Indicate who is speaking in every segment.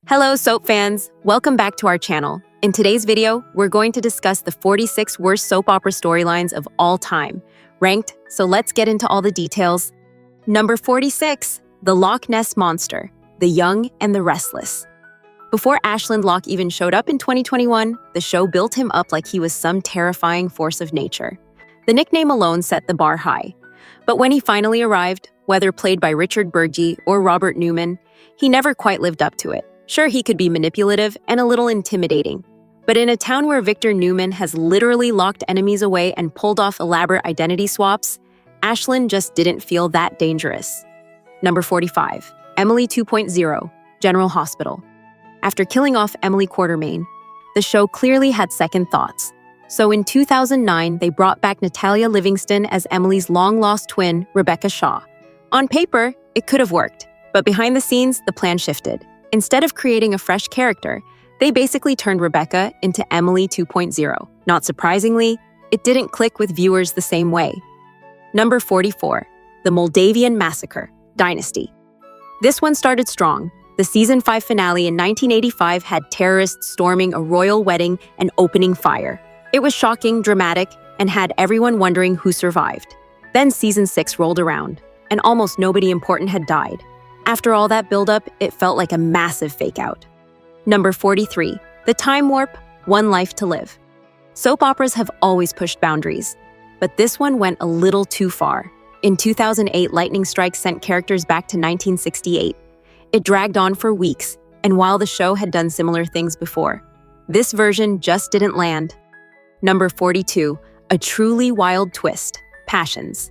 Speaker 1: Hello, soap fans! Welcome back to our channel. In today's video, we're going to discuss the 46 worst soap opera storylines of all time, ranked, so let's get into all the details. Number 46, The Loch Ness Monster, The Young and the Restless. Before Ashland Locke even showed up in 2021, the show built him up like he was some terrifying force of nature. The nickname alone set the bar high. But when he finally arrived, whether played by Richard Burgi or Robert Newman, he never quite lived up to it. Sure, he could be manipulative and a little intimidating, but in a town where Victor Newman has literally locked enemies away and pulled off elaborate identity swaps, Ashland just didn't feel that dangerous. Number 45, Emily 2.0, General Hospital. After killing off Emily Quartermain, the show clearly had second thoughts. So in 2009, they brought back Natalia Livingston as Emily's long-lost twin, Rebecca Shaw. On paper, it could have worked, but behind the scenes, the plan shifted. Instead of creating a fresh character, they basically turned Rebecca into Emily 2.0. Not surprisingly, it didn't click with viewers the same way. Number 44, The Moldavian Massacre, Dynasty. This one started strong. The season 5 finale in 1985 had terrorists storming a royal wedding and opening fire. It was shocking, dramatic, and had everyone wondering who survived. Then season 6 rolled around, and almost nobody important had died. After all that buildup, it felt like a massive fake-out. Number 43, The Time Warp, One Life to Live. Soap operas have always pushed boundaries, but this one went a little too far. In 2008, lightning strikes sent characters back to 1968. It dragged on for weeks, and while the show had done similar things before, this version just didn't land. Number 42, A Truly Wild Twist, Passions.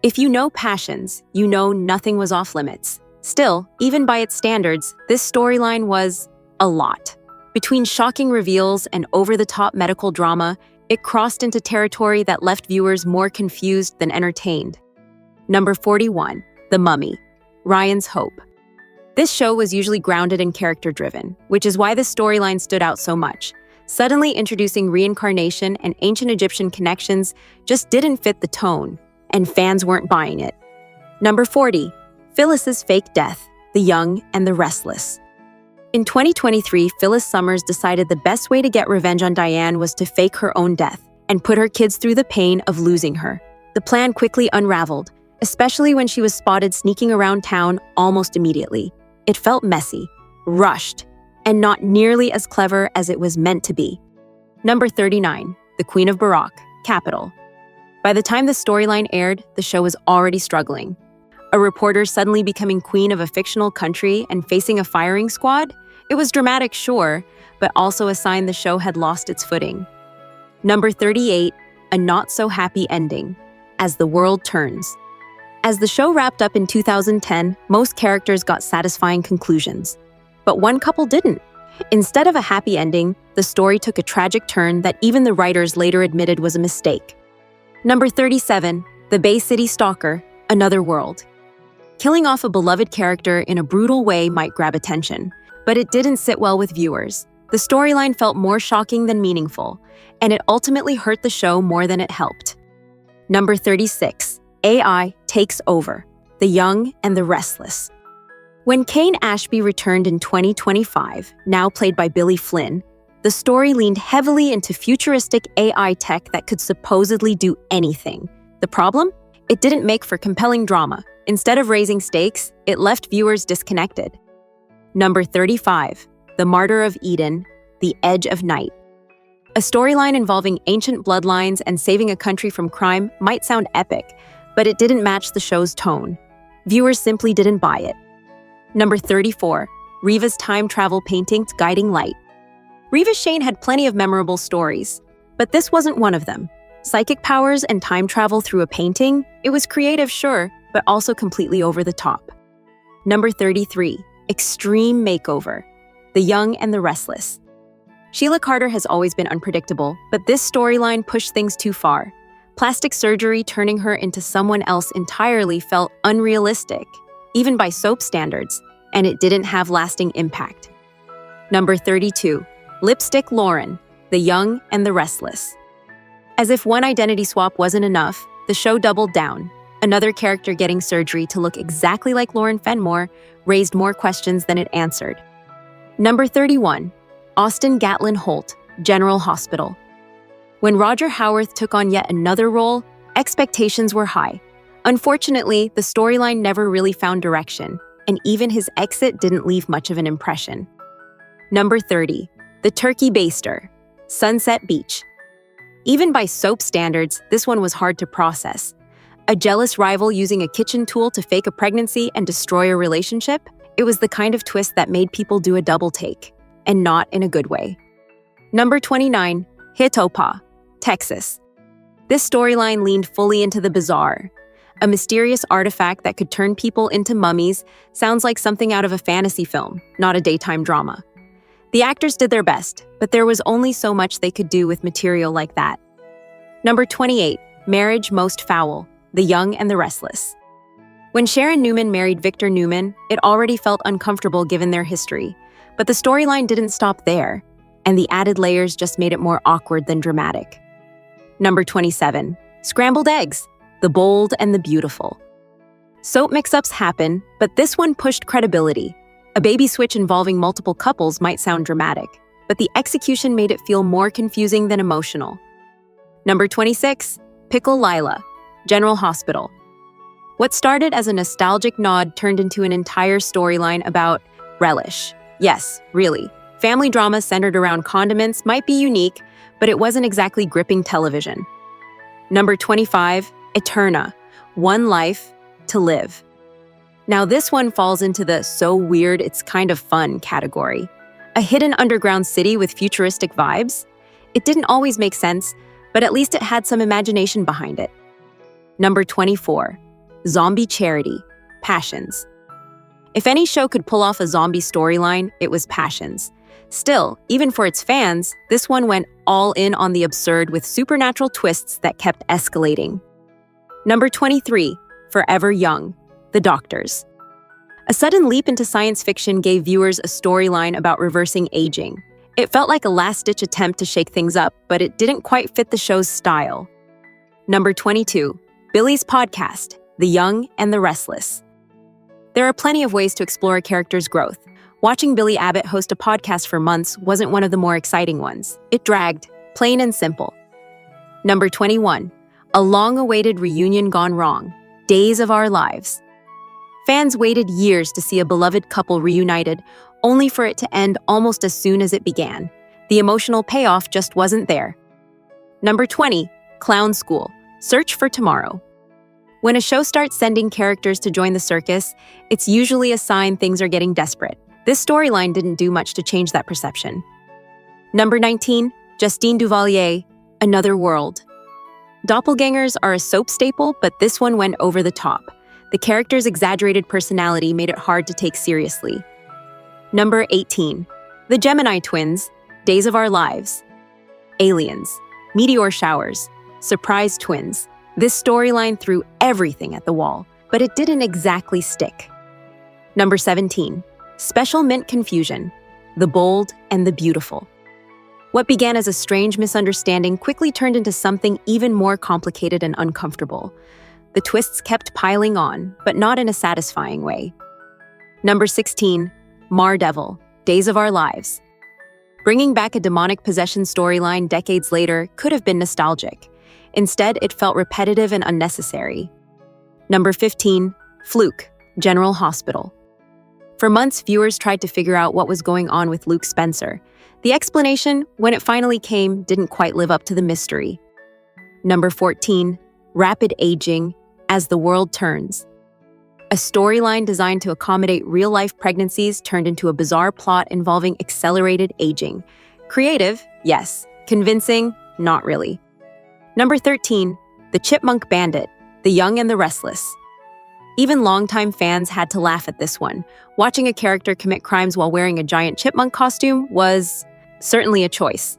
Speaker 1: If you know Passions, you know nothing was off limits. Still, even by its standards, this storyline was a lot. Between shocking reveals and over-the-top medical drama, it crossed into territory that left viewers more confused than entertained. Number 41, The Mummy, Ryan's Hope. This show was usually grounded and character-driven, which is why this storyline stood out so much. Suddenly introducing reincarnation and ancient Egyptian connections just didn't fit the tone, and fans weren't buying it. Number 40, Phyllis's Fake Death, The Young and the Restless. In 2023, Phyllis Summers decided the best way to get revenge on Diane was to fake her own death and put her kids through the pain of losing her. The plan quickly unraveled, especially when she was spotted sneaking around town almost immediately. It felt messy, rushed, and not nearly as clever as it was meant to be. Number 39, The Queen of Baroque, Capital. By the time the storyline aired, the show was already struggling. A reporter suddenly becoming queen of a fictional country and facing a firing squad? It was dramatic, sure, but also a sign the show had lost its footing. Number 38, A Not-So-Happy Ending, As the World Turns. As the show wrapped up in 2010, most characters got satisfying conclusions. But one couple didn't. Instead of a happy ending, the story took a tragic turn that even the writers later admitted was a mistake. Number 37, The Bay City Stalker, Another World. Killing off a beloved character in a brutal way might grab attention, but it didn't sit well with viewers. The storyline felt more shocking than meaningful, and it ultimately hurt the show more than it helped. Number 36, AI Takes Over, The Young and the Restless. When Kane Ashby returned in 2025, now played by Billy Flynn, the story leaned heavily into futuristic AI tech that could supposedly do anything. The problem? It didn't make for compelling drama. Instead of raising stakes, it left viewers disconnected. Number 35, The Martyr of Eden, The Edge of Night. A storyline involving ancient bloodlines and saving a country from crime might sound epic, but it didn't match the show's tone. Viewers simply didn't buy it. Number 34, Reva's Time Travel Painting's Guiding Light. Reva Shane had plenty of memorable stories, but this wasn't one of them. Psychic powers and time travel through a painting? It was creative, sure, but also completely over the top. Number 33, Extreme Makeover, The Young and the Restless. Sheila Carter has always been unpredictable, but this storyline pushed things too far. Plastic surgery turning her into someone else entirely felt unrealistic, even by soap standards, and it didn't have lasting impact. Number 32, Lipstick Lauren, The Young and the Restless. As if one identity swap wasn't enough, the show doubled down. Another character getting surgery to look exactly like Lauren Fenmore raised more questions than it answered. Number 31. Austin Gatlin Holt, General Hospital. When Roger Howarth took on yet another role, expectations were high. Unfortunately, the storyline never really found direction, and even his exit didn't leave much of an impression. Number 30. The Turkey Baster, Sunset Beach. Even by soap standards, this one was hard to process. A jealous rival using a kitchen tool to fake a pregnancy and destroy a relationship? It was the kind of twist that made people do a double take, and not in a good way. Number 29. Hitopa, Texas. This storyline leaned fully into the bizarre. A mysterious artifact that could turn people into mummies sounds like something out of a fantasy film, not a daytime drama. The actors did their best, but there was only so much they could do with material like that. Number 28. Marriage Most Foul, The Young and the Restless. When Sharon Newman married Victor Newman, it already felt uncomfortable given their history, but the storyline didn't stop there, and the added layers just made it more awkward than dramatic. Number 27. Scrambled Eggs, The Bold and the Beautiful. Soap mix-ups happen, but this one pushed credibility. A baby switch involving multiple couples might sound dramatic, but the execution made it feel more confusing than emotional. Number 26. Pickle Lila, General Hospital. What started as a nostalgic nod turned into an entire storyline about relish. Yes, really. Family drama centered around condiments might be unique, but it wasn't exactly gripping television. Number 25. Eterna, One Life to Live. Now this one falls into the so weird it's kind of fun category. A hidden underground city with futuristic vibes? It didn't always make sense, but at least it had some imagination behind it. Number 24. Zombie Charity, Passions. If any show could pull off a zombie storyline, it was Passions. Still, even for its fans, this one went all in on the absurd with supernatural twists that kept escalating. Number 23. Forever Young, The Doctors. A sudden leap into science fiction gave viewers a storyline about reversing aging. It felt like a last-ditch attempt to shake things up, but it didn't quite fit the show's style. Number 22. Billy's Podcast, The Young and the Restless. There are plenty of ways to explore a character's growth. Watching Billy Abbott host a podcast for months wasn't one of the more exciting ones. It dragged, plain and simple. Number 21. A long-awaited reunion gone wrong, Days of Our Lives. Fans waited years to see a beloved couple reunited, only for it to end almost as soon as it began. The emotional payoff just wasn't there. Number 20. Clown School, Search for Tomorrow. When a show starts sending characters to join the circus, it's usually a sign things are getting desperate. This storyline didn't do much to change that perception. Number 19. Justine Duvalier, Another World. Doppelgangers are a soap staple, but this one went over the top. The character's exaggerated personality made it hard to take seriously. Number 18. The Gemini Twins, Days of Our Lives. Aliens, meteor showers, surprise twins. This storyline threw everything at the wall, but it didn't exactly stick. Number 17. Special Mint Confusion, The Bold and the Beautiful. What began as a strange misunderstanding quickly turned into something even more complicated and uncomfortable. The twists kept piling on, but not in a satisfying way. Number 16. Daredevil, Days of Our Lives. Bringing back a demonic possession storyline decades later could have been nostalgic. Instead, it felt repetitive and unnecessary. Number 15. Fluke, General Hospital. For months, viewers tried to figure out what was going on with Luke Spencer. The explanation, when it finally came, didn't quite live up to the mystery. Number 14. Rapid Aging, As the World Turns. A storyline designed to accommodate real-life pregnancies turned into a bizarre plot involving accelerated aging. Creative, yes. Convincing, not really. Number 13. The Chipmunk Bandit, The Young and the Restless. Even longtime fans had to laugh at this one. Watching a character commit crimes while wearing a giant chipmunk costume was certainly a choice.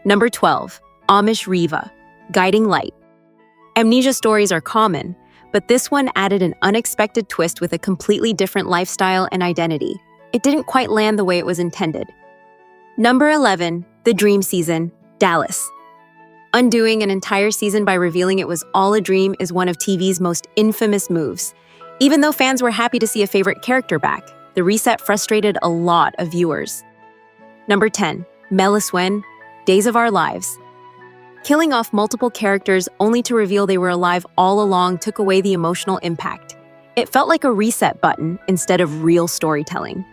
Speaker 1: Number 12. Amish Riva, Guiding Light. Amnesia stories are common, but this one added an unexpected twist with a completely different lifestyle and identity. It didn't quite land the way it was intended. Number 11. The Dream Season, Dallas. Undoing an entire season by revealing it was all a dream is one of TV's most infamous moves. Even though fans were happy to see a favorite character back, The reset frustrated a lot of viewers. Number 10. Meliswen, Days of Our Lives. Killing off multiple characters only to reveal they were alive all along took away the emotional impact. It felt like a reset button instead of real storytelling.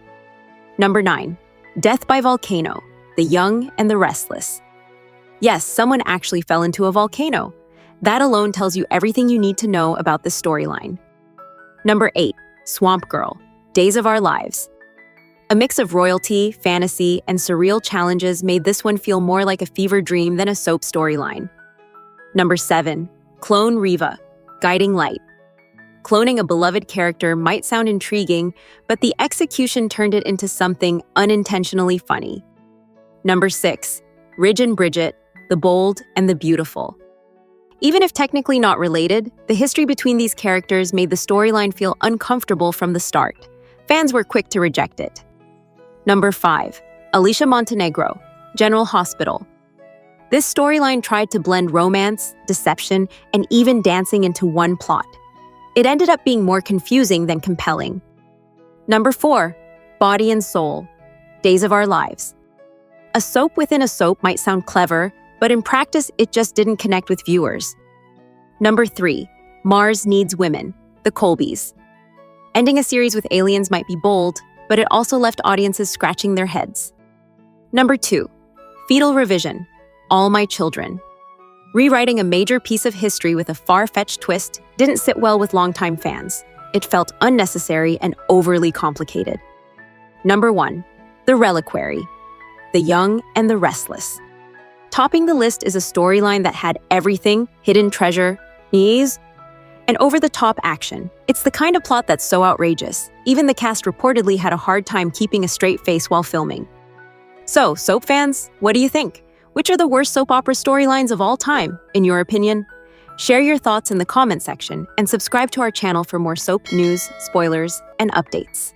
Speaker 1: Number 9. Death by Volcano, The Young and the Restless. Yes, someone actually fell into a volcano. That alone tells you everything you need to know about this storyline. Number 8. Swamp Girl, Days of Our Lives. A mix of royalty, fantasy, and surreal challenges made this one feel more like a fever dream than a soap storyline. Number 7. Clone Reva, Guiding Light. Cloning a beloved character might sound intriguing, but the execution turned it into something unintentionally funny. Number 6. Ridge and Bridget, The Bold and the Beautiful. Even if technically not related, the history between these characters made the storyline feel uncomfortable from the start. Fans were quick to reject it. Number 5. Alicia Montenegro, General Hospital. This storyline tried to blend romance, deception, and even dancing into one plot. It ended up being more confusing than compelling. Number 4. Body and Soul, Days of Our Lives. A soap within a soap might sound clever, but in practice, it just didn't connect with viewers. Number 3. Mars Needs Women, The Colbys. Ending a series with aliens might be bold, but it also left audiences scratching their heads. Number 2. Fetal Revision, All My Children. Rewriting a major piece of history with a far-fetched twist didn't sit well with longtime fans. It felt unnecessary and overly complicated. Number 1. The Reliquary, The Young and the Restless. Topping the list is a storyline that had everything: hidden treasure, knees, and over-the-top action. It's the kind of plot that's so outrageous. Even the cast reportedly had a hard time keeping a straight face while filming. So, soap fans, what do you think? Which are the worst soap opera storylines of all time, in your opinion? Share your thoughts in the comment section and subscribe to our channel for more soap news, spoilers, and updates.